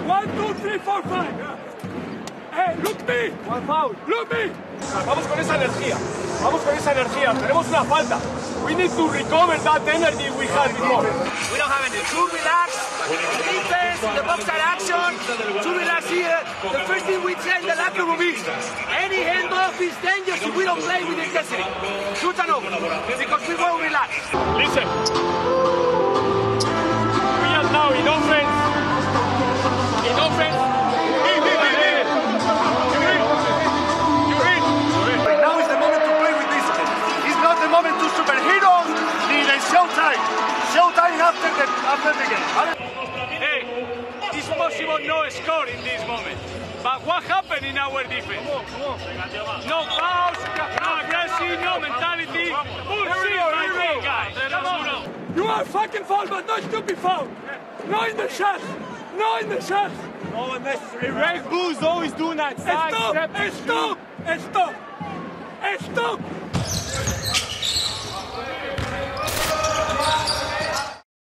1, 2, 3, 4, 5. Hey, look me. One foul. Look me. Vamos con esa energía. Vamos con esa energía. Tenemos una falta. We need to recover that energy we had before. We don't have any. Too relaxed. Defense, the box side action. Too relaxed here. The first thing we say in the locker room is any handoff is dangerous if we don't play with intensity. Shoot and over. Because we won't relax. Listen. We are now in offense. In offense. Now is the moment to play with this. It's not the moment to superheroes, need a showtime. Showtime after the game. Hey, it's possible no score in this moment. But what happened in our defense? No fouls, no aggressive, no mentality. Bullshit right there, guys. Come on. You are fucking foul, but not stupid foul. No in the shots. No in the shots. No unnecessary. Red Bull's always doing that side Stop. step. Stop. Stop. Stop.